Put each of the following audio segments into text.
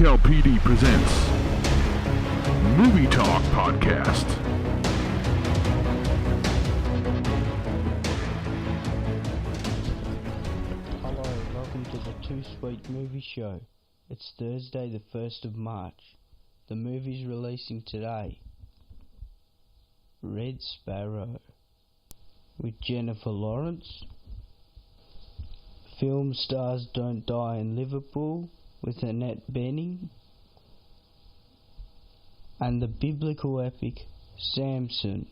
VCAL PD presents Movie Talk Podcast. Hello, welcome to the 2Sweet movie show. It's Thursday the 1st of March. The movie's releasing today. Red Sparrow with Jennifer Lawrence. Film stars Don't Die in Liverpool with Annette Bening. And the biblical epic Samson.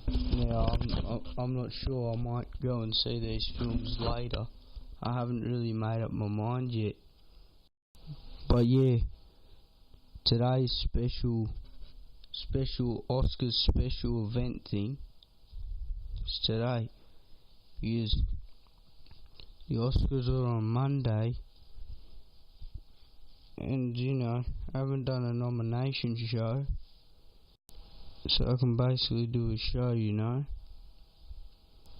Now, I'm not sure. I might go and see these films later. I haven't really made up my mind yet. But yeah, today's special Oscars special event thing is today, because the Oscars are on Monday, and I haven't done a nomination show, so I can basically do a show,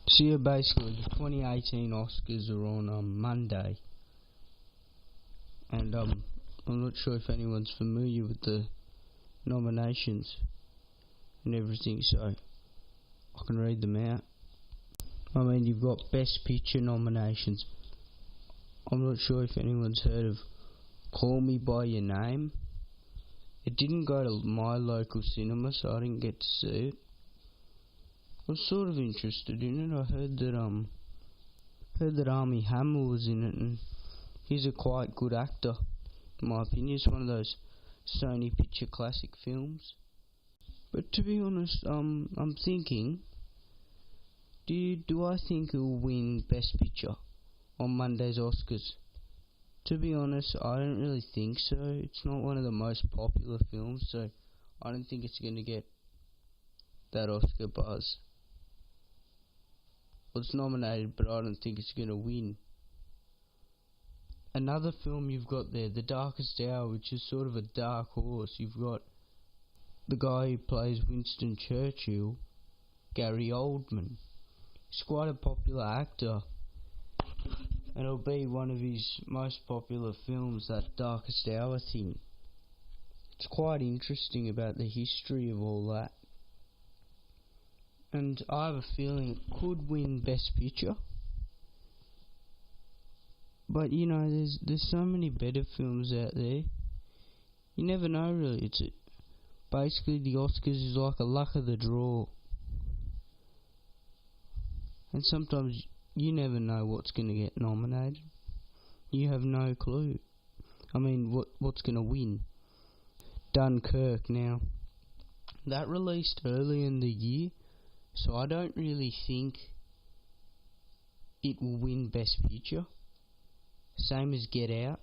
So yeah, basically the 2018 Oscars are on Monday, and I'm not sure if anyone's familiar with the nominations and everything, so I can read them out. I mean, you've got Best Picture nominations. I'm not sure if anyone's heard of Call Me By Your Name. It didn't go to my local cinema, so I didn't get to see it. I was sort of interested in it. I heard that Armie Hammer was in it, and he's a quite good actor, in my opinion. It's one of those Sony Picture Classic films. But to be honest, I'm thinking, do I think it will win Best Picture on Monday's Oscars? To be honest, I don't really think so. It's not one of the most popular films, so I don't think it's going to get that Oscar buzz. Well, it's nominated, but I don't think it's going to win. Another film you've got there, The Darkest Hour, which is sort of a dark horse. You've got the guy who plays Winston Churchill, Gary Oldman. He's quite a popular actor, and it'll be one of his most popular films, that Darkest Hour thing. It's quite interesting about the history of all that, and I have a feeling it could win Best Picture. But there's so many better films out there. You never know, really. Basically the Oscars is like a luck of the draw, and sometimes you never know what's going to get nominated. You have no clue. I mean, what's going to win? Dunkirk, now, that released early in the year, so I don't really think it will win Best Picture. Same as Get Out.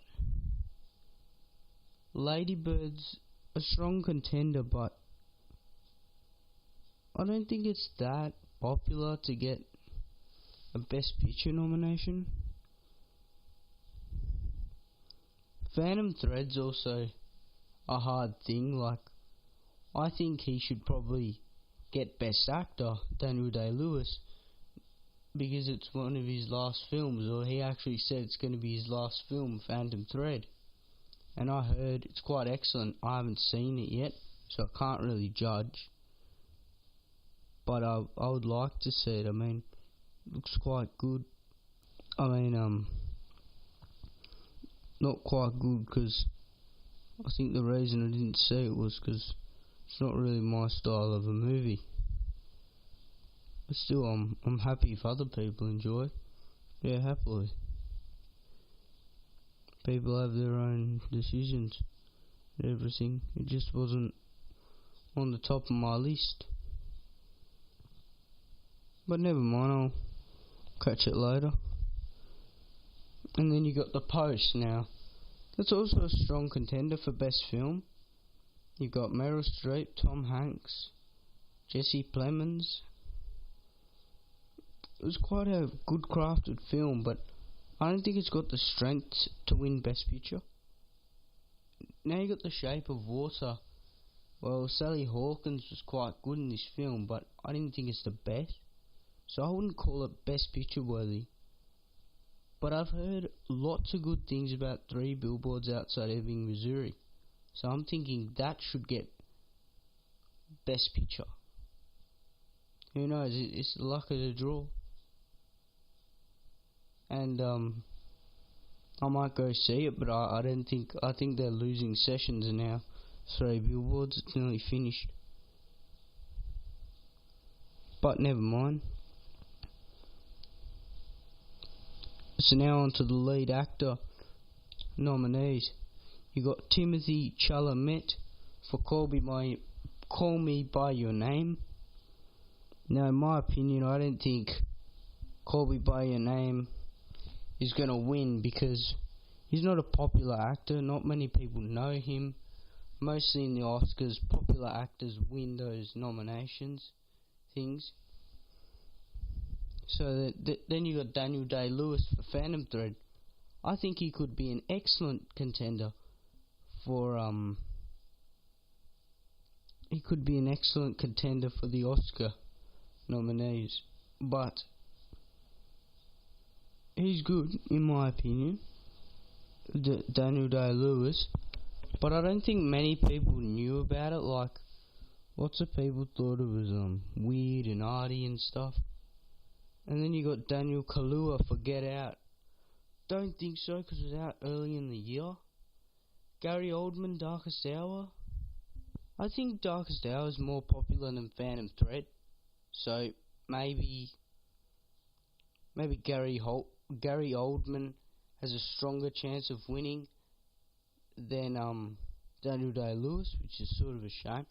Lady Bird's a strong contender, but I don't think it's that popular to get a Best Picture nomination. Phantom Thread's also a hard thing. Like, I think he should probably get Best Actor, Daniel Day-Lewis, because it's one of his last films, or he actually said it's going to be his last film, Phantom Thread. And I heard it's quite excellent. I haven't seen it yet, so I can't really judge. But I would like to see it. I mean, looks quite good. I mean, not quite good, because I think the reason I didn't see it was because it's not really my style of a movie. But still, I'm happy if other people enjoy it. Yeah, happily. People have their own decisions and everything. It just wasn't on the top of my list. But never mind, I'll catch it later. And then you got The Post now. That's also a strong contender for Best Film. You've got Meryl Streep, Tom Hanks, Jesse Plemons. It was quite a good crafted film, but I don't think it's got the strength to win Best Picture. Now you got The Shape of Water. Well, Sally Hawkins was quite good in this film, but I didn't think it's the best. So I wouldn't call it Best Picture worthy. But I've heard lots of good things about Three Billboards Outside Ebbing, Missouri. So I'm thinking that should get Best Picture. Who knows? It's the luck of the draw. And I might go see it, but I don't think. I think they're losing sessions now. Three Billboards, it's nearly finished. But never mind. So now on to the lead actor nominees. You got Timothy Chalamet for Call Me By Your Name. Now, in my opinion, I don't think Call Me By Your Name is going to win because he's not a popular actor. Not many people know him. Mostly in the Oscars, popular actors win those nominations things. So then you got Daniel Day-Lewis for Phantom Thread. I think he could be an excellent contender for he could be an excellent contender for the Oscar nominees, but he's good in my opinion, Daniel Day-Lewis. But I don't think many people knew about it. Like, lots of people thought it was weird and arty and stuff. And then you got Daniel Kaluuya for Get Out. Don't think so, because it was out early in the year. Gary Oldman, Darkest Hour. I think Darkest Hour is more popular than Phantom Thread. So maybe Gary Oldman has a stronger chance of winning than Daniel Day-Lewis, which is sort of a shame.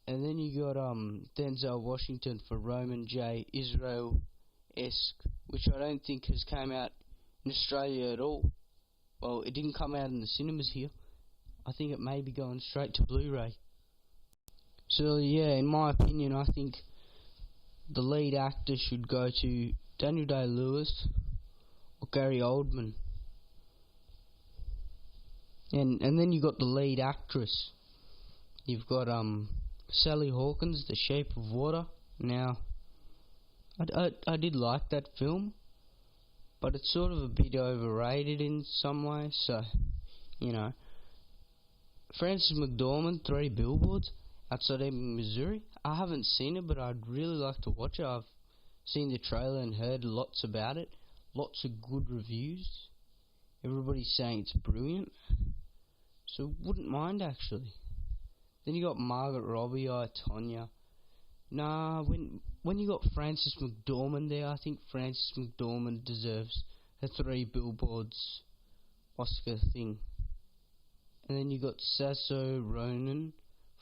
And then you got Denzel Washington for Roman J. Israel-esque, which I don't think has come out in Australia at all. Well, it didn't come out in the cinemas here. I think it may be going straight to Blu-ray. So yeah, in my opinion, I think the lead actor should go to Daniel Day-Lewis or Gary Oldman. And then you got the lead actress. You've got Sally Hawkins, The Shape of Water. Now, I did like that film, but it's sort of a bit overrated in some way. So, you know, Frances McDormand, Three Billboards Outside Ebbing, Missouri. I haven't seen it, but I'd really like to watch it. I've seen the trailer and heard lots about it. Lots of good reviews. Everybody's saying it's brilliant. So wouldn't mind actually. Then you got Margaret Robbie, I, Tonya. Nah, when you got Frances McDormand there, I think Frances McDormand deserves her Three Billboards Oscar thing. And then you got Saoirse Ronan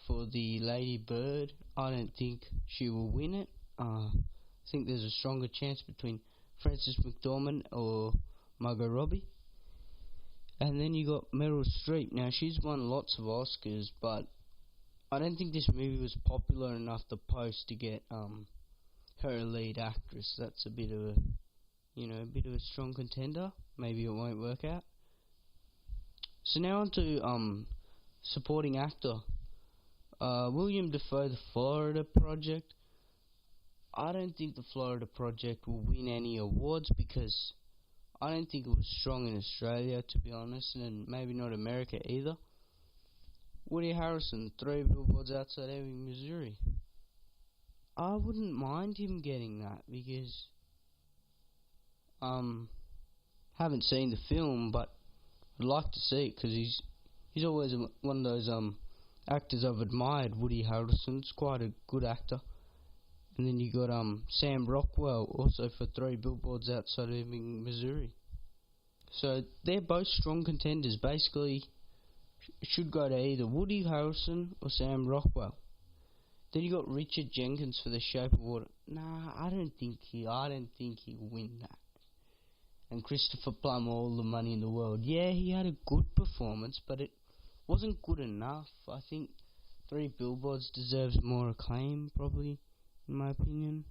for the Lady Bird. I don't think she will win it. I think there's a stronger chance between Frances McDormand or Margot Robbie. And then you got Meryl Streep. Now, she's won lots of Oscars, but I don't think this movie was popular enough to post to get her lead actress. That's a bit of a strong contender. Maybe it won't work out. So now on to supporting actor. William Dafoe, The Florida Project. I don't think The Florida Project will win any awards because I don't think it was strong in Australia, to be honest, and maybe not America either. Woody Harrelson, Three Billboards Outside Ebbing, Missouri. I wouldn't mind him getting that because haven't seen the film, but I'd like to see it because he's always one of those actors I've admired. Woody Harrelson's quite a good actor. And then you got Sam Rockwell also for Three Billboards Outside Ebbing, Missouri. So they're both strong contenders. Basically, should go to either Woody Harrelson or Sam Rockwell. Then you got Richard Jenkins for The Shape of Water. Nah, I don't think he'll win that. And Christopher Plummer, All the Money in the World. Yeah, he had a good performance, but it wasn't good enough. I think Three Billboards deserves more acclaim, probably, in my opinion.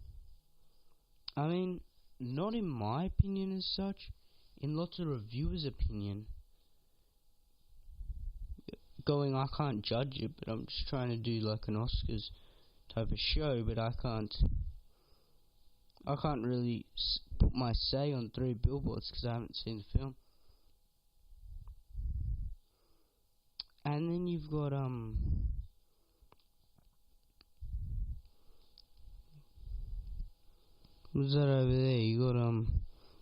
I mean, not in my opinion as such, in lots of reviewers' opinion. I can't judge it, but I'm just trying to do like an Oscars type of show, but I can't I can't really put my say on 3 Billboards because I haven't seen the film. And then you've got what's that over there? You got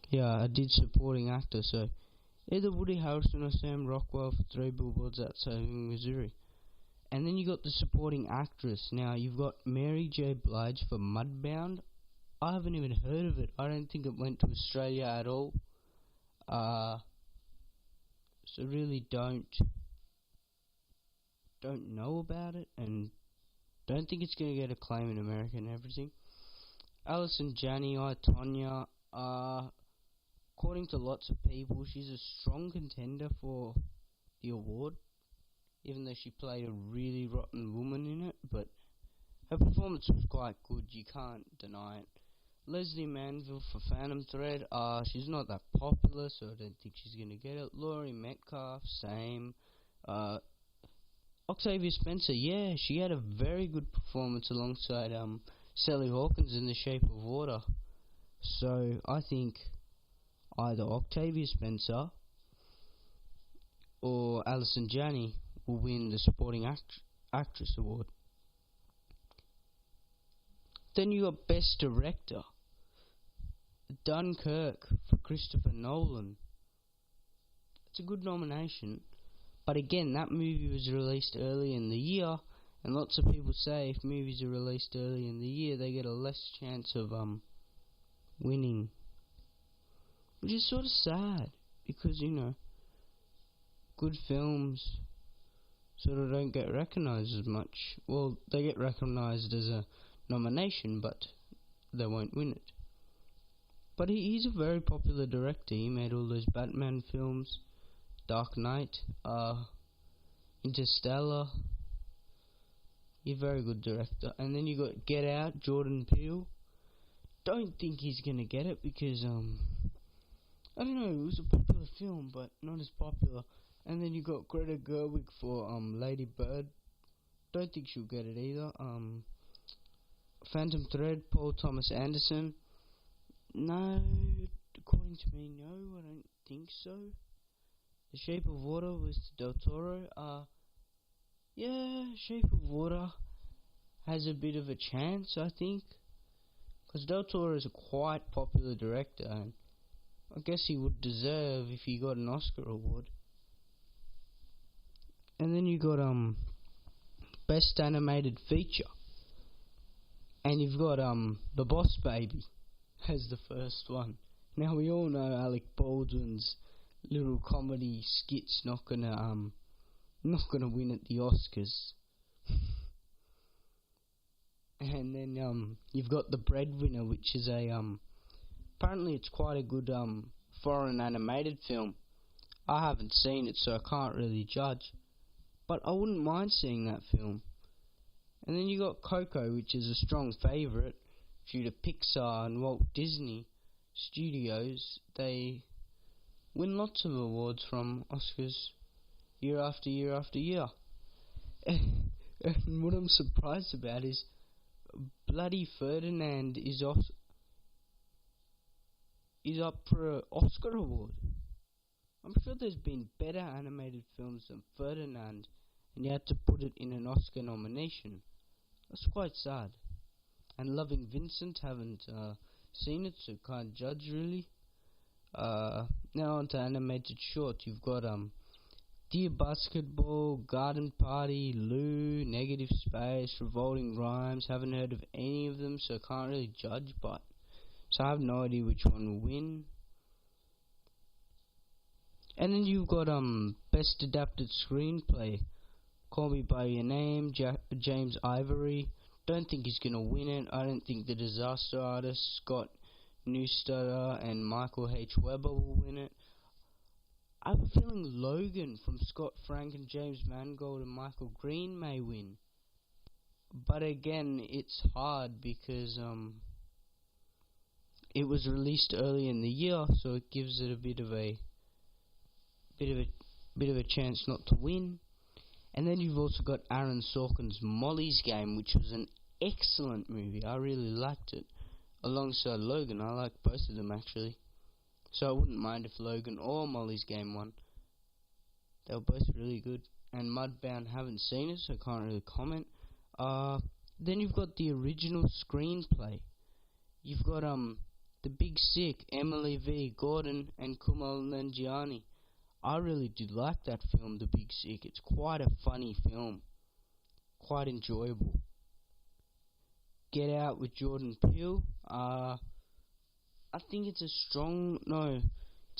yeah, I did supporting actor, so either Woody Harrelson or Sam Rockwell for 3 Billboards Outside Ebbing, Missouri. And then you got the supporting actress. Now you've got Mary J. Blige for Mudbound. I haven't even heard of it. I don't think it went to Australia at all. So really don't know about it, and don't think it's gonna get acclaim in America and everything. Alison Janney, I, Tonya, according to lots of people, she's a strong contender for the award, even though she played a really rotten woman in it, but her performance was quite good, you can't deny it. Leslie Manville for Phantom Thread, she's not that popular, so I don't think she's gonna get it. Laurie Metcalf, same. Octavia Spencer, yeah, she had a very good performance alongside Sally Hawkins in The Shape of Water. So I think either Octavia Spencer or Alison Janney will win the Supporting Actress Award. Then you got Best Director. Dunkirk for Christopher Nolan. It's a good nomination. But again, that movie was released early in the year, and lots of people say if movies are released early in the year, they get a less chance of winning. Which is sort of sad, because, you know, good films sort of don't get recognised as much. Well, they get recognised as a nomination, but they won't win it. But he's a very popular director. He made all those Batman films, Dark Knight, Interstellar. He's a very good director. And then you got Get Out, Jordan Peele. Don't think he's gonna get it because I don't know, it was a popular film, but not as popular. And then you got Greta Gerwig for Lady Bird. Don't think she'll get it either. Phantom Thread, Paul Thomas Anderson. No, according to me, no, I don't think so. The Shape of Water was Del Toro. Yeah, Shape of Water has a bit of a chance, I think, because Del Toro is a quite popular director, and I guess he would deserve if he got an Oscar award. And then you got Best Animated Feature, and you've got The Boss Baby as the first one. Now we all know Alec Baldwin's little comedy skits not gonna win at the Oscars. And then you've got The Breadwinner, which is a apparently it's quite a good foreign animated film. I haven't seen it, so I can't really judge, but I wouldn't mind seeing that film. And then you got Coco, which is a strong favourite due to Pixar and Walt Disney Studios. They win lots of awards from Oscars year after year after year. And what I'm surprised about is bloody Ferdinand is up for an Oscar award. I'm sure there's been better animated films than Ferdinand, and you had to put it in an Oscar nomination. That's quite sad. And Loving Vincent, haven't seen it, so can't judge really. Now on to animated short. You've got Dear Basketball, Garden Party, Lou, Negative Space, Revolting Rhymes. Haven't heard of any of them, so can't really judge, but so I have no idea which one will win. And then you've got Best Adapted Screenplay. Call Me By Your Name, James Ivory. Don't think he's gonna win it. I don't think The Disaster Artist, Scott Neustadter and Michael H. Weber will win it. I have a feeling Logan from Scott Frank and James Mangold and Michael Green may win. But again, it's hard because it was released early in the year, so it gives it a bit of a chance not to win. And then you've also got Aaron Sorkin's Molly's Game, which was an excellent movie. I really liked it. alongside Logan. I like both of them actually. So I wouldn't mind if Logan or Molly's Game won. They were both really good. And Mudbound, haven't seen it, so I can't really comment. Then you've got the original screenplay. You've got The Big Sick, Emily V. Gordon and Kumail Nanjiani. I really do like that film, The Big Sick. It's quite a funny film. Quite enjoyable. Get Out with Jordan Peele. I think it's it's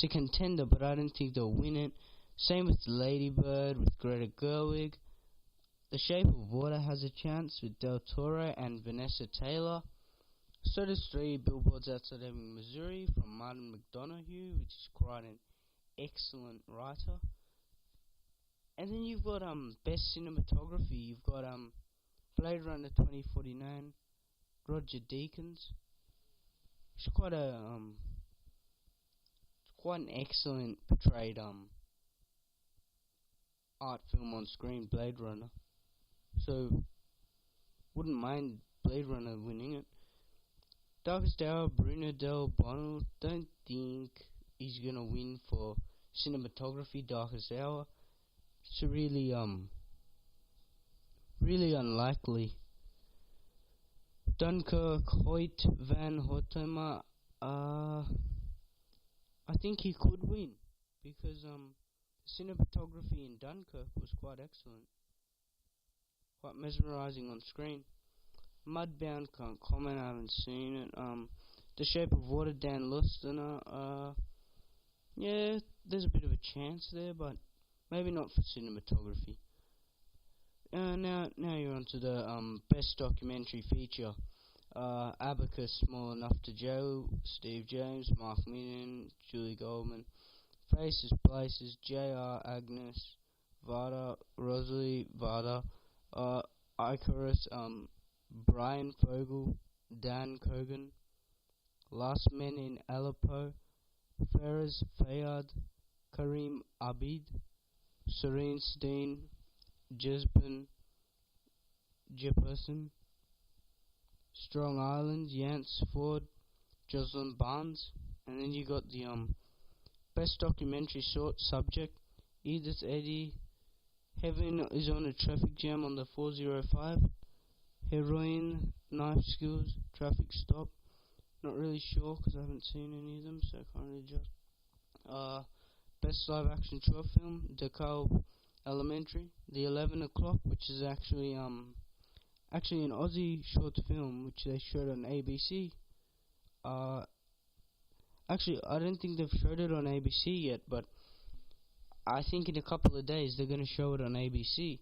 a contender, but I don't think they'll win it. Same with Lady Bird with Greta Gerwig. The Shape of Water has a chance with Del Toro and Vanessa Taylor. So does 3 Billboards Outside Ebbing, Missouri from Martin McDonough, which is quite an excellent writer. And then you've got Best Cinematography. You've got Blade Runner 2049, Roger Deakins. It's quite an excellent portrayed art film on screen, Blade Runner. So wouldn't mind Blade Runner winning it. Darkest Hour, Bruno Del Bono. Don't think he's gonna win for cinematography. Darkest Hour. It's really unlikely. Dunkirk, Hoyt van Hoytema. I think he could win because cinematography in Dunkirk was quite excellent, quite mesmerizing on screen. Mudbound, can't comment, I haven't seen it. The Shape of Water, Dan Lustener. Yeah, there's a bit of a chance there, but maybe not for cinematography. Now you're on to the best documentary feature. Abacus, Small Enough to Jail, Steve James, Mark Minion, Julie Goldman. Faces, Places, J.R. Agnes, Vada, Rosalie, Vada, Icarus, Brian Fogel, Dan Kogan, Last Men in Aleppo, Faraz Fayad, Kareem Abid, Serene Steen, Jesben Jefferson, Strong Island, Yance Ford, Jocelyn Barnes. And then you got the best documentary short subject, Edith Eddy, Heaven is on a traffic jam on the 405, Heroin, Knife Skills, Traffic Stop. Not really sure because I haven't seen any of them, so I can't really judge. Best live action short film, Decal Elementary, The 11 O'Clock, which is actually an Aussie short film which they showed on ABC. Actually, I don't think they've showed it on ABC yet, but I think in a couple of days they're going to show it on ABC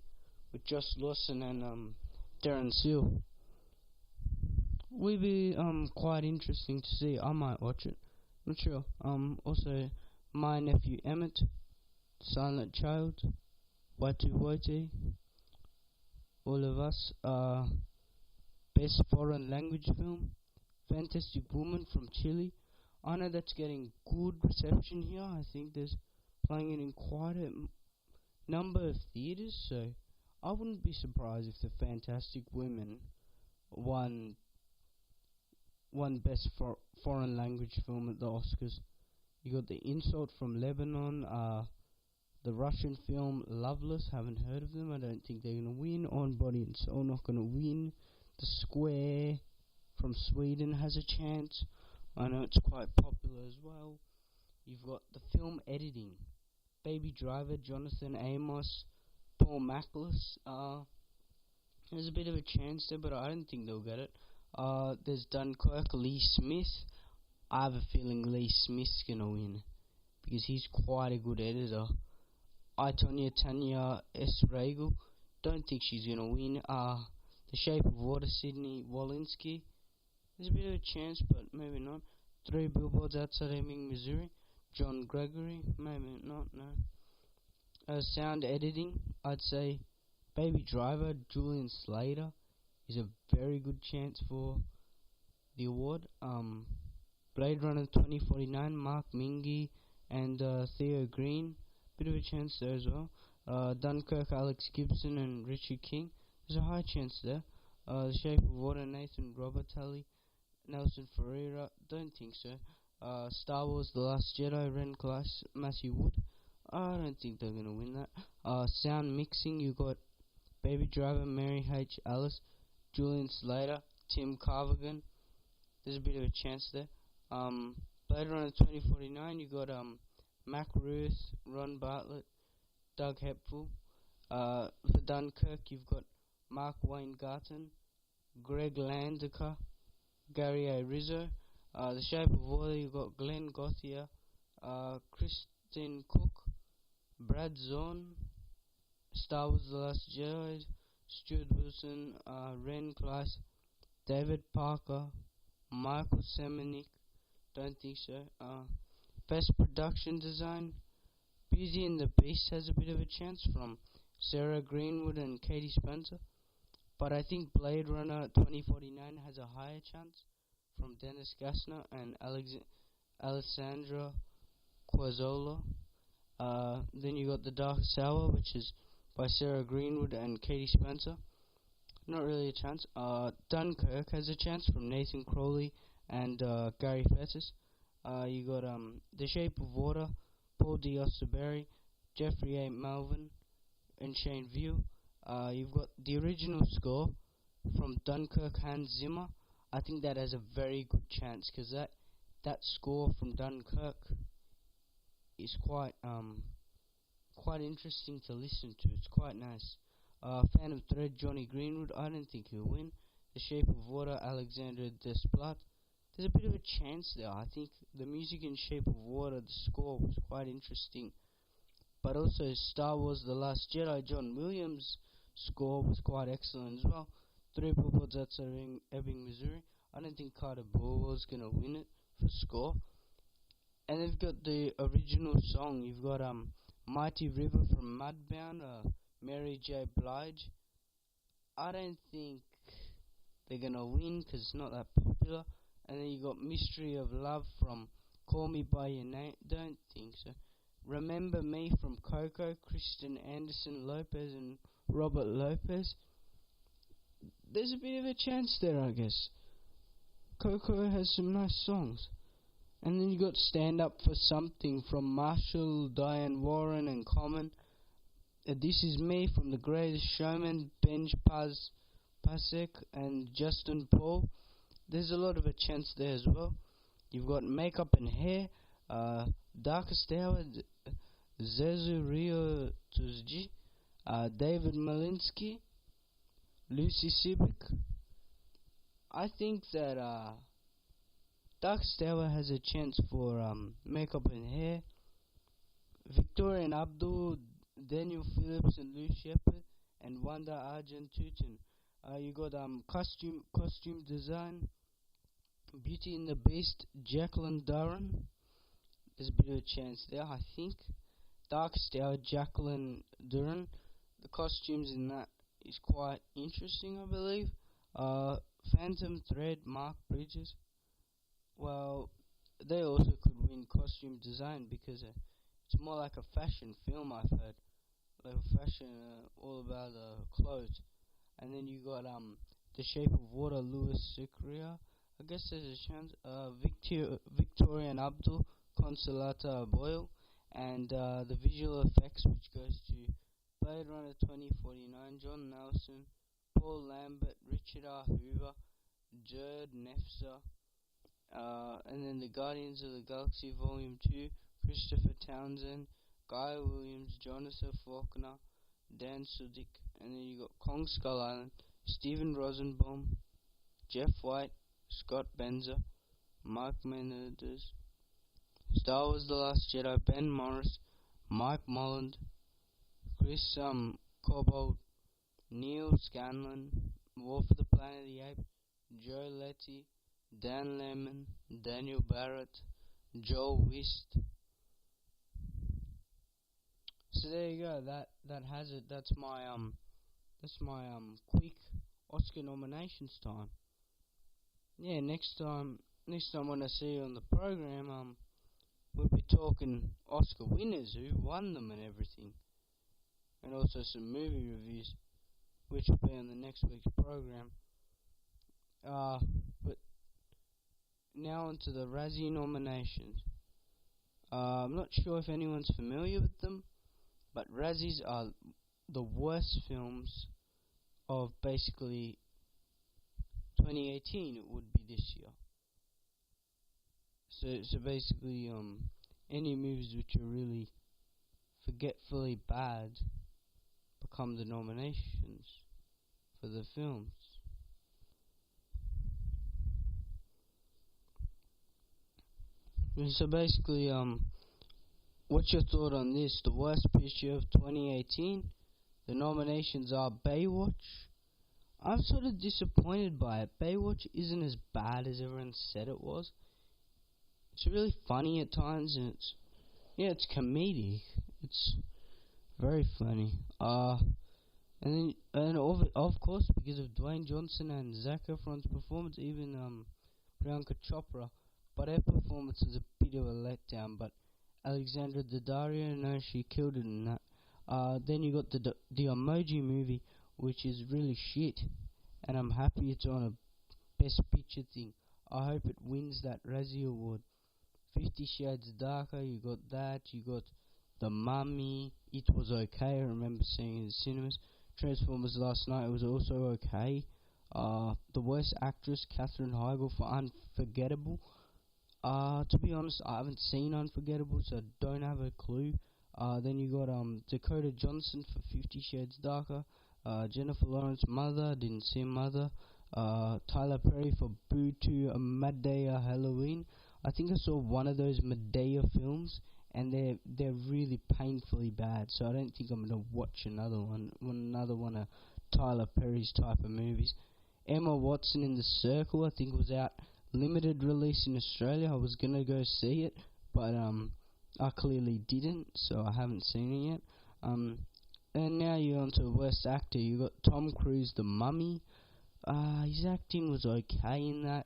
with Josh Lawson and Darren Seal. Will be quite interesting to see. I might watch it. Not sure. Also, My Nephew Emmett, Silent Child, Waitu Waiti, All of Us. Best foreign language film, Fantastic Woman from Chile. I know that's getting good reception here. I think there's playing it in quite a number of theatres, so I wouldn't be surprised if the Fantastic Women won best foreign language film at the Oscars. You got The Insult from Lebanon, the Russian film Loveless, haven't heard of them, I don't think they're going to win. On Body and Soul, not going to win. The Square from Sweden has a chance. I know it's quite popular as well. You've got the film editing, Baby Driver, Jonathan Amos, Paul Mackless. There's a bit of a chance there, but I don't think they'll get it. There's Dunkirk, Lee Smith. I have a feeling Lee Smith's gonna win because he's quite a good editor. Tanya S. Regal. Don't think she's gonna win. The Shape of Water, Sydney Wolinski. There's a bit of a chance, but maybe not. 3 Billboards Outside Ebbing, Missouri, John Gregory. Maybe not, no. Sound editing, I'd say Baby Driver, Julian Slater is a very good chance for the award. Blade Runner 2049, Mark Mingy and Theo Green, bit of a chance there as well. Dunkirk, Alex Gibson and Richard King, there's a high chance there. The Shape of Water, Nathan Robitaille. Nelson Ferreira, don't think so. Star Wars The Last Jedi, Ren Class, Matthew Wood, I don't think they're gonna win that. Sound mixing, you got Baby Driver, Mary H. Ellis, Julian Slater, Tim Carvigan. There's a bit of a chance there. Later on in 2049, you got Mac Ruth, Ron Bartlett, Doug Hepful. For Dunkirk, you've got Mark Wayne Garton, Greg Landecker, Gary A. Rizzo. The Shape of Water, you've got Glenn Gauthier, Kristen Cook, Brad Zorn, Star Wars The Last Jedi, Stuart Wilson, Ren Kleiss, David Parker, Michael Semenik, don't think so. Best Production Design, Beauty and the Beast has a bit of a chance from Sarah Greenwood and Katie Spencer, but I think Blade Runner 2049 has a higher chance from Dennis Gassner and Alessandra Quazzola. Then you got The Darkest Hour, which is by Sarah Greenwood and Katie Spencer. Not really a chance. Dunkirk has a chance from Nathan Crowley and Gary Fettis. You got The Shape of Water, Paul D. Osterberry, Jeffrey A. Melvin, and Shane View. You've got the original score from Dunkirk, Hans Zimmer. I think that has a very good chance because that score from Dunkirk is quite interesting to listen to. It's quite nice. Phantom Thread, Johnny Greenwood. I don't think he'll win. The Shape of Water, Alexandra Desplat. There's a bit of a chance there. I think the music in Shape of Water, the score was quite interesting. But also Star Wars The Last Jedi, John Williams' score was quite excellent as well. 3 billboards outside of Ebbing, Missouri. I don't think Carter Burwell's going to win it for score. And they've got the original song. You've got Mighty River from Mudbound, Mary J. Blige. I don't think they're going to win because it's not that popular. And then you got Mystery of Love from Call Me By Your Name. Don't think so. Remember Me from Coco, Kristen Anderson Lopez and Robert Lopez. There's a bit of a chance there, I guess. Coco has some nice songs. And then you got Stand Up For Something from Marshall, Diane Warren and Common. This Is Me from The Greatest Showman, Benj Pasek and Justin Paul. There's a lot of a chance there as well. You've got Makeup and Hair, Darkest Hour, Zezu Rio Tuzji, David Malinsky, Lucy Sibic. I think that Darkest Hour has a chance for Makeup and Hair. Victoria and Abdul, Daniel Phillips and Lou Shepard, and Wanda Argent-Tootin. You got costume design, Beauty and the Beast, Jacqueline Duran. There's a bit of a chance there, I think. Darkest Hour, Jacqueline Duran. The costumes in that is quite interesting, I believe. Phantom Thread, Mark Bridges. Well, they also could win costume design because it's more like a fashion film, I've heard. Like a fashion, all about clothes. And then you got The Shape of Water, Louis Sicria. I guess there's a chance. Victoria and Abdul, Consolata Boyle. And the visual effects, which goes to Blade Runner 2049, John Nelson, Paul Lambert, Richard R. Hoover, Jared Nefzer. And then the Guardians of the Galaxy Volume 2, Christopher Townsend, Guy Williams, Jonathan Faulkner, Dan Sudik. And then you got Kong Skull Island, Stephen Rosenbaum, Jeff White, Scott Benzer, Mike Menendez, Star Wars The Last Jedi, Ben Morris, Mike Molland, Chris Cobbold, Neil Scanlon, War for the Planet of the Apes, Joe Letty, Dan Lemon, Daniel Barrett, Joel Wist. So there you go. That has it. That's my quick Oscar nominations time. Yeah, next time when I see you on the program, we'll be talking Oscar winners, who won them and everything, and also some movie reviews, which will be on the next week's program. But now onto the Razzie nominations. I'm not sure if anyone's familiar with them, but Razzies are the worst films of basically 2018. It would be this year. So basically, any movies which are really forgetfully bad become the nominations for the films. So basically, what's your thought on this? The worst picture of 2018? The nominations are Baywatch. I'm sort of disappointed by it. Baywatch isn't as bad as everyone said it was. It's really funny at times, and it's comedic. It's very funny. And of course, because of Dwayne Johnson and Zac Efron's performance, even Priyanka Chopra, but her performance was a bit of a letdown. But Alexandra Daddario, no, she killed it in that. Then you got the Emoji Movie, which is really shit, and I'm happy it's on a Best Picture thing. I hope it wins that Razzie Award. 50 Shades Darker, you got that. You got The Mummy. It was okay. I remember seeing it in the cinemas. Transformers Last Night was also okay. The worst actress, Katherine Heigl, for Unforgettable. To be honest, I haven't seen Unforgettable, so I don't have a clue. Then you got Dakota Johnson for 50 Shades Darker. Jennifer Lawrence, Mother, didn't see Mother. Tyler Perry for Boo 2, A Madea Halloween. I think I saw one of those Madea films, and they're really painfully bad, so I don't think I'm going to watch another one of Tyler Perry's type of movies. Emma Watson in The Circle, I think was out limited release in Australia. I was going to go see it, but I clearly didn't, so I haven't seen it yet. And now you're on to Worst Actor. You got Tom Cruise, The Mummy. His acting was okay in that.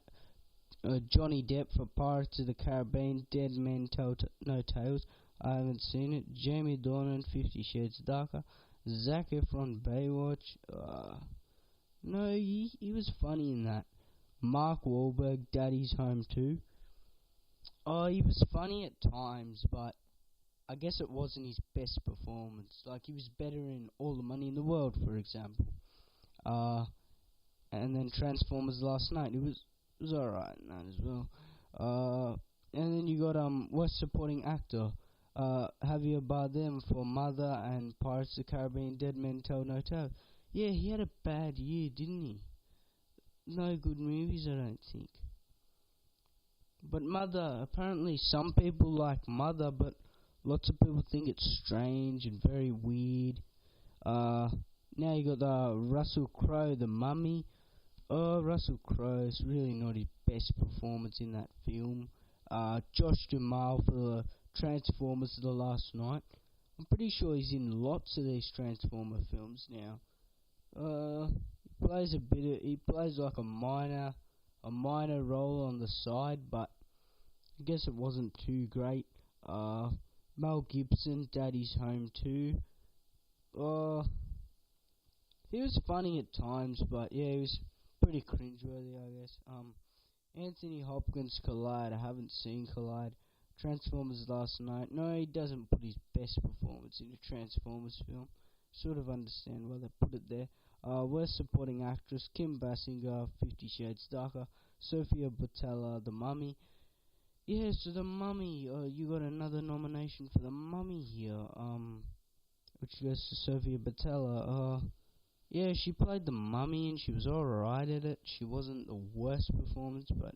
Johnny Depp for Pirates of the Caribbean, Dead Men Tell No Tales. I haven't seen it. Jamie Dornan, 50 Shades Darker. Zac Efron, Baywatch. No, he was funny in that. Mark Wahlberg, Daddy's Home 2. He was funny at times, but I guess it wasn't his best performance. Like, he was better in All the Money in the World, for example. And then Transformers Last Night. It was alright in that as well. And then you got Worst Supporting Actor. Javier Bardem for Mother and Pirates of the Caribbean, Dead Men Tell No Tales. Yeah, he had a bad year, didn't he? No good movies, I don't think. But Mother, apparently some people like Mother, but lots of people think it's strange and very weird. Now you got Russell Crowe, The Mummy. Russell Crowe is really not his best performance in that film. Josh Duhamel for the Transformers The Last Night. I'm pretty sure he's in lots of these Transformer films now. He plays like a minor role on the side, but I guess it wasn't too great. Mel Gibson, Daddy's Home 2. He was funny at times, but yeah, he was pretty cringeworthy, I guess. Anthony Hopkins, Collide. I haven't seen Collide. Transformers Last Night. No, he doesn't put his best performance in a Transformers film. Sort of understand why they put it there. Worst Supporting Actress, Kim Basinger, 50 Shades Darker. Sofia Boutella, The Mummy. Yeah, so The Mummy, you got another nomination for The Mummy here, which goes to Sofia Boutella. Yeah, she played The Mummy and she was alright at it. She wasn't the worst performance, but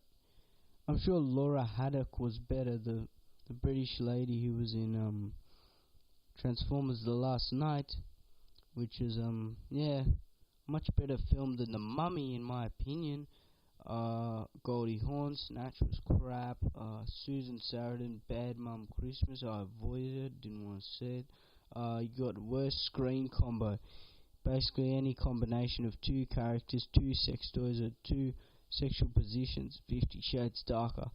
I'm sure Laura Haddock was better, the British lady who was in Transformers The Last Night, which is, much better film than The Mummy in my opinion. Goldie Hawn, Snatch was crap. Susan Sarandon, Bad Mum Christmas, I avoided it, didn't want to see it. You got Worst Screen Combo. Basically any combination of two characters, two sex toys, or two sexual positions, 50 Shades Darker.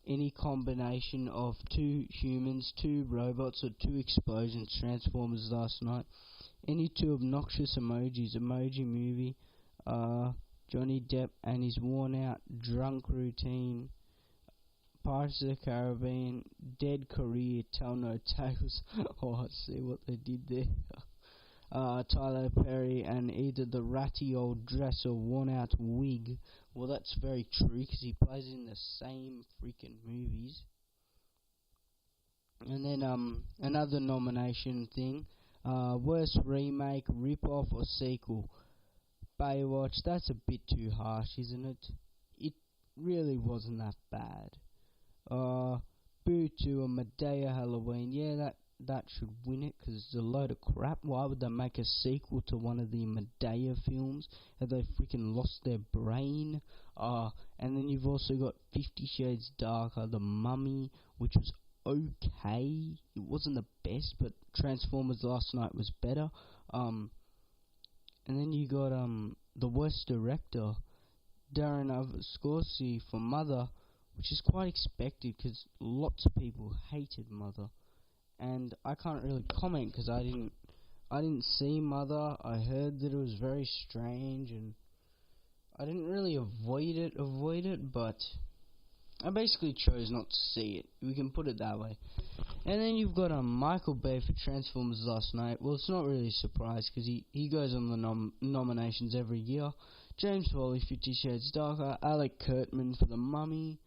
Any combination of two humans, two robots, or two explosions, Transformers Last Night. Any two obnoxious emojis, Emoji Movie. Johnny Depp and his worn out drunk routine. Pirates of the Caribbean, Dead Career, Tell No Tales. Oh, I see what they did there. Tyler Perry and either the ratty old dress or worn out wig. Well, that's very true because he plays in the same freaking movies. And then another nomination thing, worst remake, rip-off or sequel. Baywatch, that's a bit too harsh, isn't it? It really wasn't that bad. Boo to a Medea Halloween, yeah, that should win it because it's a load of crap. Why would they make a sequel to one of the Medea films? Have they freaking lost their brain? And then you've also got 50 Shades Darker, The Mummy, which was okay. It wasn't the best, but Transformers Last Night was better. And then you got the worst director, Darren Aronofsky for Mother, which is quite expected because lots of people hated Mother. And I can't really comment because I didn't see Mother. I heard that it was very strange, and I didn't really avoid it, but I basically chose not to see it. We can put it that way. And then you've got Michael Bay for Transformers Last Night. Well, it's not really a surprise because he goes on the nominations every year. James Foley, 50 Shades Darker. Alec Kurtzman for The Mummy.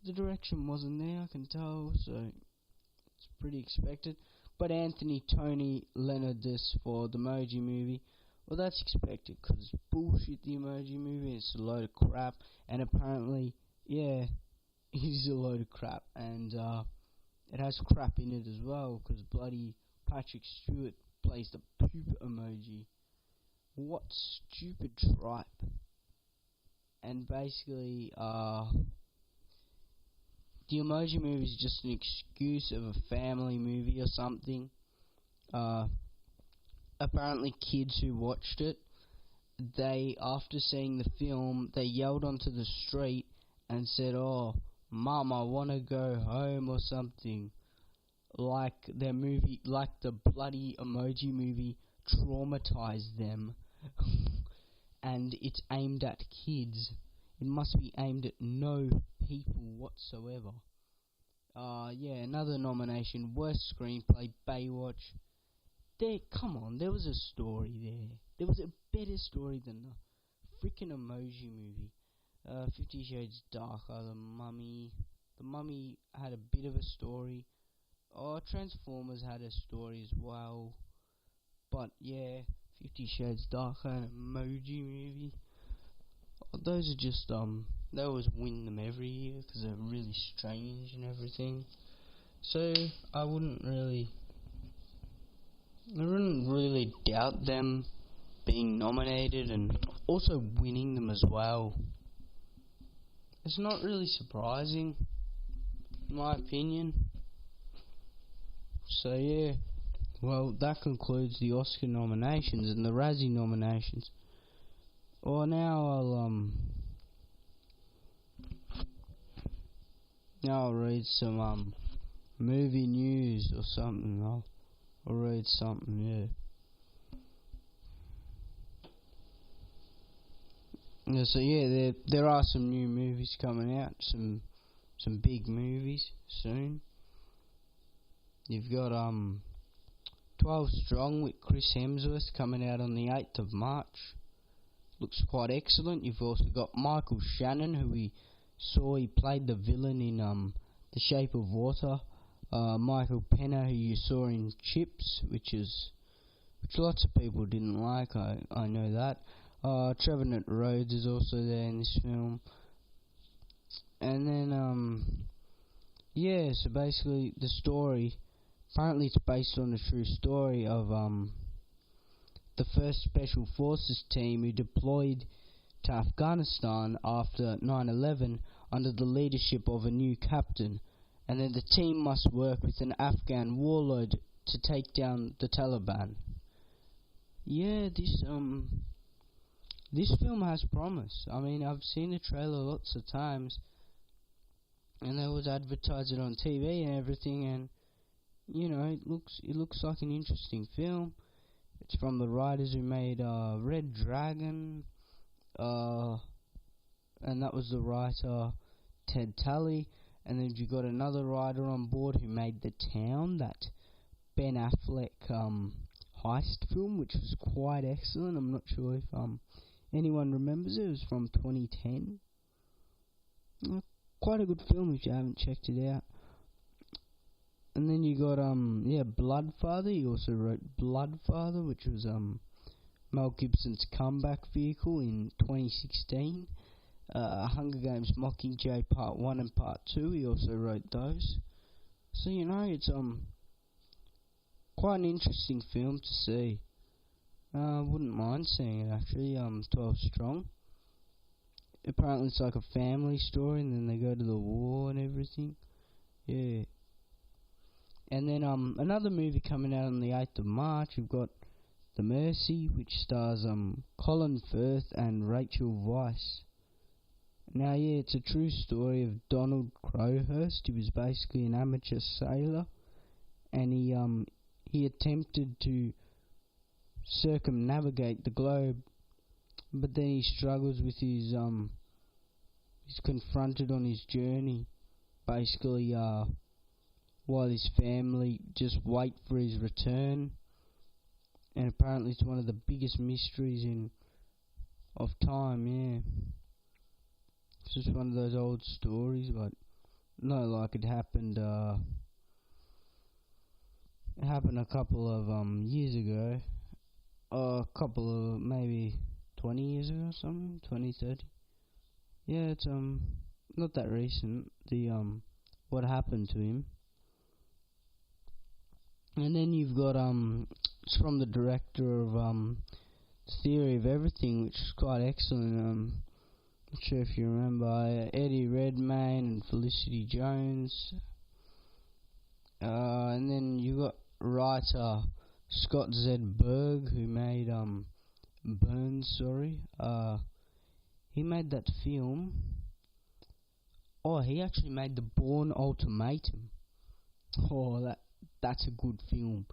The direction wasn't there, I can tell, so it's pretty expected. But Anthony Tony Leonardis for the Emoji Movie. Well, that's expected because it's bullshit, the Emoji Movie. It's a load of crap. And apparently, yeah, he's a load of crap. And it has crap in it as well because bloody Patrick Stewart plays the poop emoji. What stupid tripe. And basically, the Emoji Movie is just an excuse of a family movie or something. Apparently kids who watched it, they, after seeing the film, they yelled onto the street and said, "Oh, Mum, I want to go home," or something. Like their movie, like the bloody Emoji Movie traumatized them. And it's aimed at kids. It must be aimed at no people whatsoever. Yeah, another nomination, worst screenplay, Baywatch. Come on, there was a story there. There was a better story than the freaking Emoji Movie. 50 Shades Darker, The Mummy. The Mummy had a bit of a story. Transformers had a story as well. But yeah, 50 Shades Darker and Emoji Movie. Those are just, they always win them every year because they're really strange and everything. So, I wouldn't really doubt them being nominated and also winning them as well. It's not really surprising, in my opinion. So yeah, well, that concludes the Oscar nominations and the Razzie nominations. Well, now I'll read some movie news or something. I'll read something, yeah. Yeah, so yeah, there are some new movies coming out, some big movies soon. You've got 12 Strong with Chris Hemsworth coming out on the 8th of March. Looks quite excellent. You've also got Michael Shannon, who we saw, he played the villain in The Shape of Water. Michael Pena, who you saw in Chips, which lots of people didn't like, I know that. Trevor Rhodes is also there in this film. And then, yeah, so basically the story, apparently it's based on a true story of the first Special Forces team who deployed to Afghanistan after 9/11 under the leadership of a new captain, and then the team must work with an Afghan warlord to take down the Taliban. Yeah, this film has promise. I mean, I've seen the trailer lots of times, and they was advertising on TV and everything, and you know, it looks like an interesting film. It's from the writers who made Red Dragon, and that was the writer Ted Talley. And then you got another writer on board who made The Town, that Ben Affleck heist film, which was quite excellent. I'm not sure if anyone remembers it. It was from 2010. Quite a good film if you haven't checked it out. And then you got Bloodfather. He also wrote Bloodfather, which was Mel Gibson's comeback vehicle in 2016. Hunger Games Mockingjay Part 1 and Part 2, he also wrote those. So, it's quite an interesting film to see. I wouldn't mind seeing it, actually. 12 Strong. Apparently it's like a family story, and then they go to the war and everything. Yeah. And then another movie coming out on the 8th of March, we've got The Mercy, which stars Colin Firth and Rachel Weisz. Now, it's a true story of Donald Crowhurst. He was basically an amateur sailor, and he attempted to circumnavigate the globe, but then he struggles with he's confronted on his journey, basically while his family just wait for his return. And apparently it's one of the biggest mysteries of time, yeah. It's just one of those old stories, but no, like it happened a couple of years ago. A couple of maybe 20 years ago or something, 20, 30. Yeah, it's not that recent, the what happened to him. And then you've got it's from the director of Theory of Everything, which is quite excellent. Not sure if you remember Eddie Redmayne and Felicity Jones. And then you got writer Scott Z. Berg, who made Burns. He made that film. Oh, he actually made The Bourne Ultimatum. Oh, that's a good film.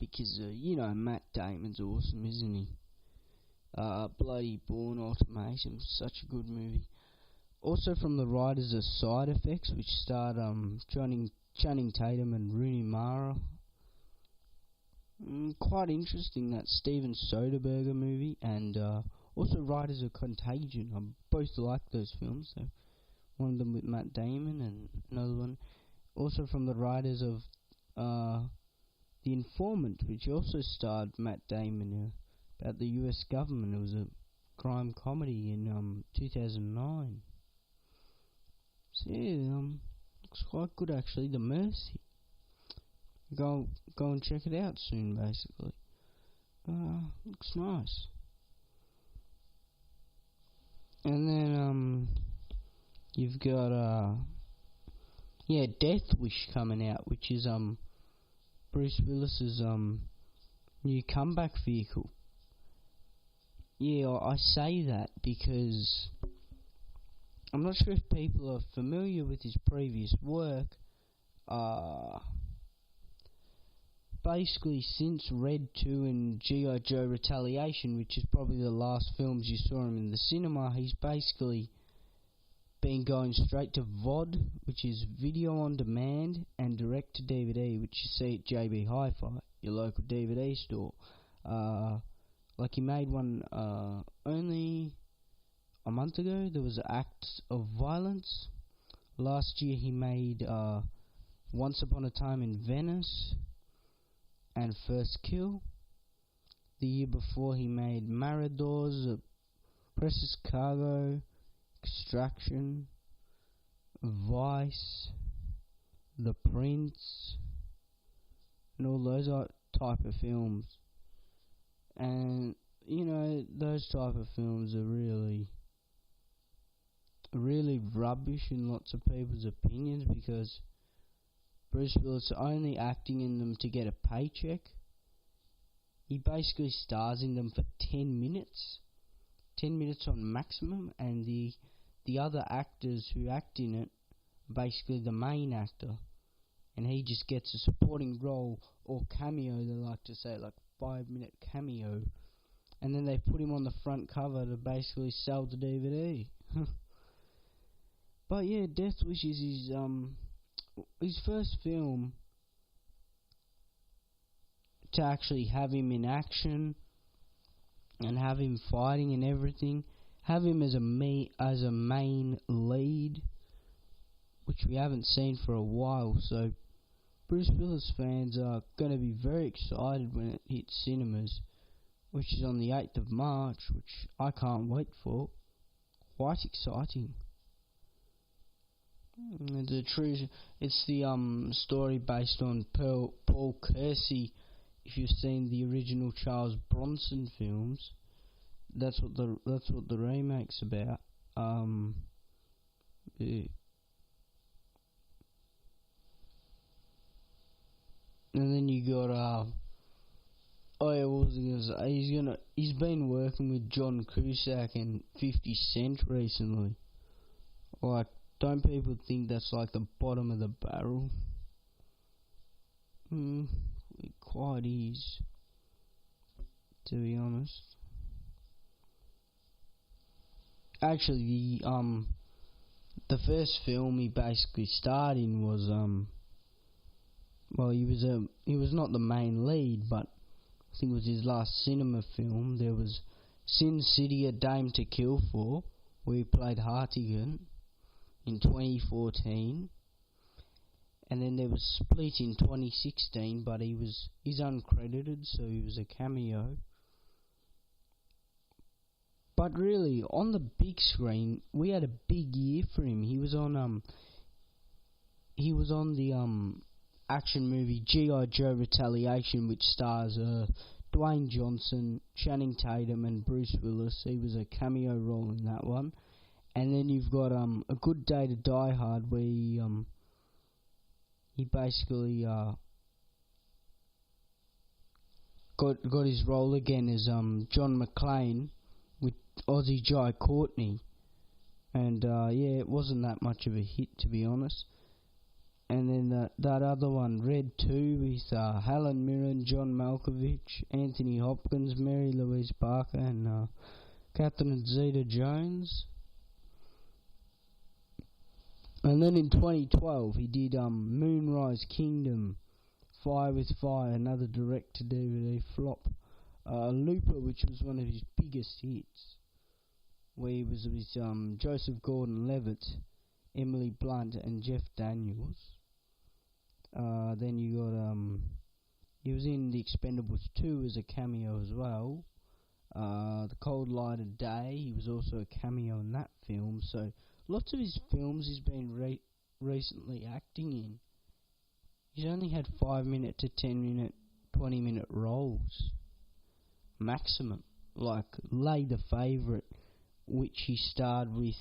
Because Matt Damon's awesome, isn't he? Bloody Bourne Ultimatum, such a good movie. Also from the writers of Side Effects, which starred Channing Tatum and Rooney Mara. Quite interesting, that Steven Soderbergh movie, and also writers of Contagion. I both like those films. So one of them with Matt Damon, and another one also from the writers of The Informant, which also starred Matt Damon. About the US government. It was a crime comedy in 2009. So yeah, looks quite good actually. The Mercy. Go and check it out soon, basically. Looks nice. And then you've got Death Wish coming out, which is Bruce Willis's new comeback vehicle. Yeah, I say that because I'm not sure if people are familiar with his previous work. Basically, since Red 2 and G.I. Joe Retaliation, which is probably the last films you saw him in the cinema, he's basically been going straight to VOD, which is video on demand, and direct to DVD, which you see at JB Hi-Fi, your local DVD store. Like he made one only a month ago. There was Acts of Violence. Last year he made Once Upon a Time in Venice and First Kill. The year before he made Maradors, Precious Cargo, Extraction, Vice, The Prince, and all those type of films. And those type of films are really rubbish in lots of people's opinions, because Bruce Willis only acting in them to get a paycheck. He basically stars in them for 10 minutes on maximum, and the other actors who act in it are basically the main actor, and he just gets a supporting role or cameo, they like to say, like 5-minute cameo, and then they put him on the front cover to basically sell the DVD. But yeah, Death Wish is his first film to actually have him in action and have him fighting and everything, have him as a main lead, which we haven't seen for a while. So Bruce Willis fans are going to be very excited when it hits cinemas, which is on the 8th of March, which I can't wait for. Quite exciting. It's the story based on Paul Kersey. If you've seen the original Charles Bronson films, that's what the remake's about. Yeah. And then you got what was I gonna say? He's been working with John Cusack and 50 Cent recently. Like, don't people think that's like the bottom of the barrel? It quite is, to be honest. Actually, the first film he basically starred in was he was not the main lead, but I think it was his last cinema film. There was Sin City: A Dame to Kill For, where he played Hartigan in 2014, and then there was Split in 2016, but he's uncredited, so he was a cameo. But really, on the big screen, we had a big year for him. He was on the action movie G.I. Joe Retaliation, which stars Dwayne Johnson, Channing Tatum, and Bruce Willis. He was a cameo role in that one. And then you've got A Good Day to Die Hard, where he basically got his role again as John McClane with Aussie Jai Courtney, and yeah, it wasn't that much of a hit, to be honest. And then that other one, Red 2, with Helen Mirren, John Malkovich, Anthony Hopkins, Mary Louise Parker, and Catherine Zeta-Jones. And then in 2012, he did Moonrise Kingdom, Fire with Fire, another direct-to-DVD flop. Looper, which was one of his biggest hits, where he was with Joseph Gordon-Levitt, Emily Blunt, and Jeff Daniels. Then you got he was in The Expendables 2 as a cameo as well. The Cold Light of Day, he was also a cameo in that film. So lots of his films he's been recently acting in. He's only had 5-minute to 10-minute, 20-minute roles maximum. Like Lay the Favourite, which he starred with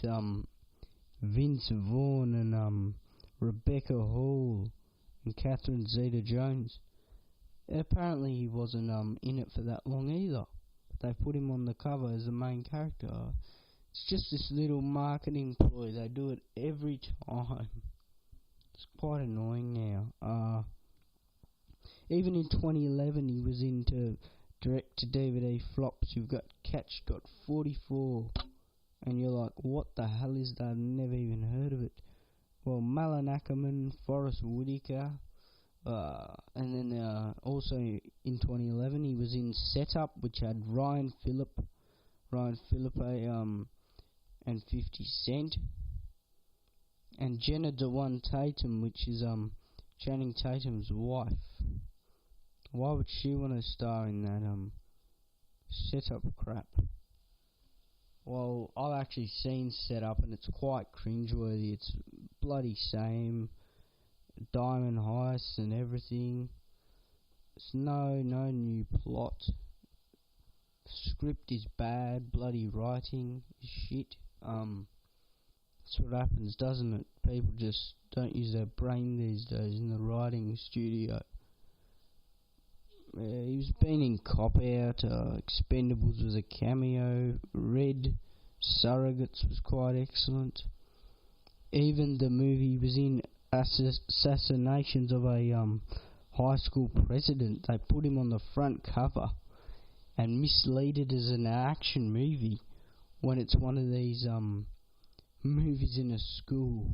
Vince Vaughn and Rebecca Hall and Catherine Zeta-Jones. Apparently he wasn't in it for that long either. They put him on the cover as the main character. It's just this little marketing ploy. They do it every time. It's quite annoying now. Even in 2011 he was into direct-to-DVD flops. You've got Catch Got 44, and you're like, what the hell is that? I've never even heard of it. Well, Malin Ackerman, Forrest Whitaker, and then also in 2011 he was in Setup, which had Ryan Phillippe, and 50 Cent, and Jenna Dewan Tatum, which is Channing Tatum's wife. Why would she want to star in that Setup crap? Well, I've actually seen Setup and it's quite cringeworthy. It's bloody same, diamond heists and everything. It's no new plot. Script is bad, bloody writing is shit. That's what happens, doesn't it? People just don't use their brain these days in the writing studio. He's been in Cop Out, Expendables was a cameo, Red, Surrogates was quite excellent. Even the movie he was in, Assassinations of a high school president, they put him on the front cover and mislead it as an action movie when it's one of these movies in a school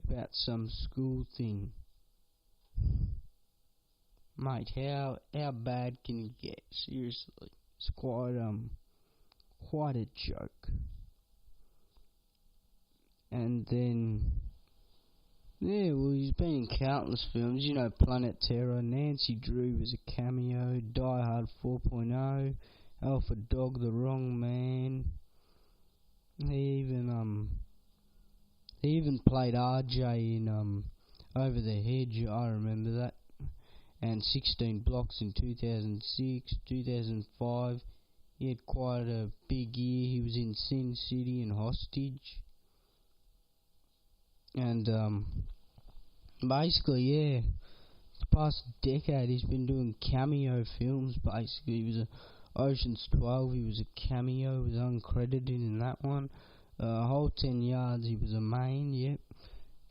about some school thing. Mate, how bad can it get? Seriously, it's quite a joke. And then, yeah, well, he's been in countless films. You know, Planet Terror, Nancy Drew was a cameo, Die Hard 4.0, Alpha Dog, The Wrong Man. He even played RJ in Over the Hedge. I remember that. And 16 Blocks in 2006, 2005. He had quite a big year. He was in Sin City and Hostage. And basically, yeah, the past decade he's been doing cameo films. Basically, he was a Ocean's 12. He was a cameo. He was uncredited in that one. Whole 10 Yards. He was a main. Yep.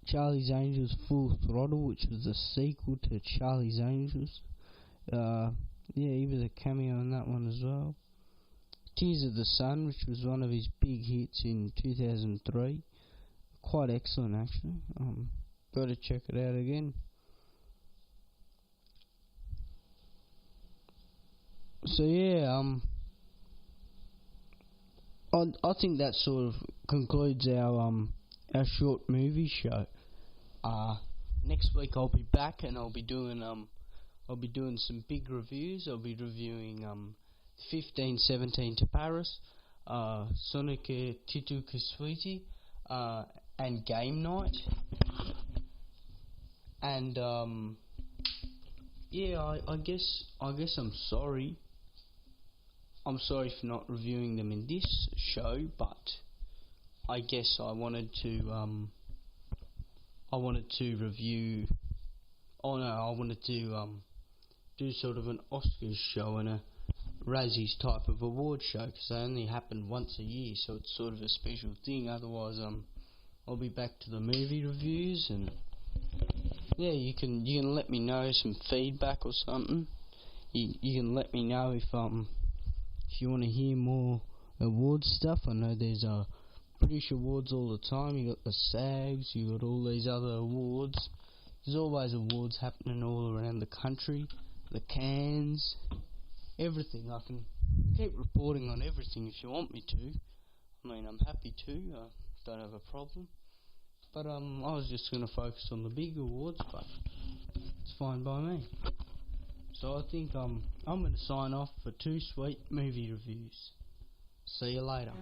Charlie's Angels Full Throttle, which was the sequel to Charlie's Angels. Yeah, he was a cameo in that one as well. Tears of the Sun, which was one of his big hits in 2003. Quite excellent, actually. Got to check it out again. So yeah, I think that sort of concludes our short movie show. Next week I'll be back and I'll be doing some big reviews. I'll be reviewing 1517 to Paris, Sonic Titu Kaswiti, and Game Night. And yeah, I guess I'm sorry. I'm sorry for not reviewing them in this show, but I guess I wanted to review. Oh no, I wanted to do sort of an Oscars show and a Razzies type of award show, because they only happen once a year, so it's sort of a special thing. Otherwise, I'll be back to the movie reviews, and yeah, you can let me know some feedback or something. You can let me know if you want to hear more award stuff. I know there's British awards all the time. You got the SAGs, you got all these other awards. There's always awards happening all around the country. The Cannes, everything. I can keep reporting on everything if you want me to. I mean, I'm happy to. Don't have a problem. But I was just going to focus on the big awards, but it's fine by me. So I think I'm going to sign off for 2Sweet movie reviews. See you later.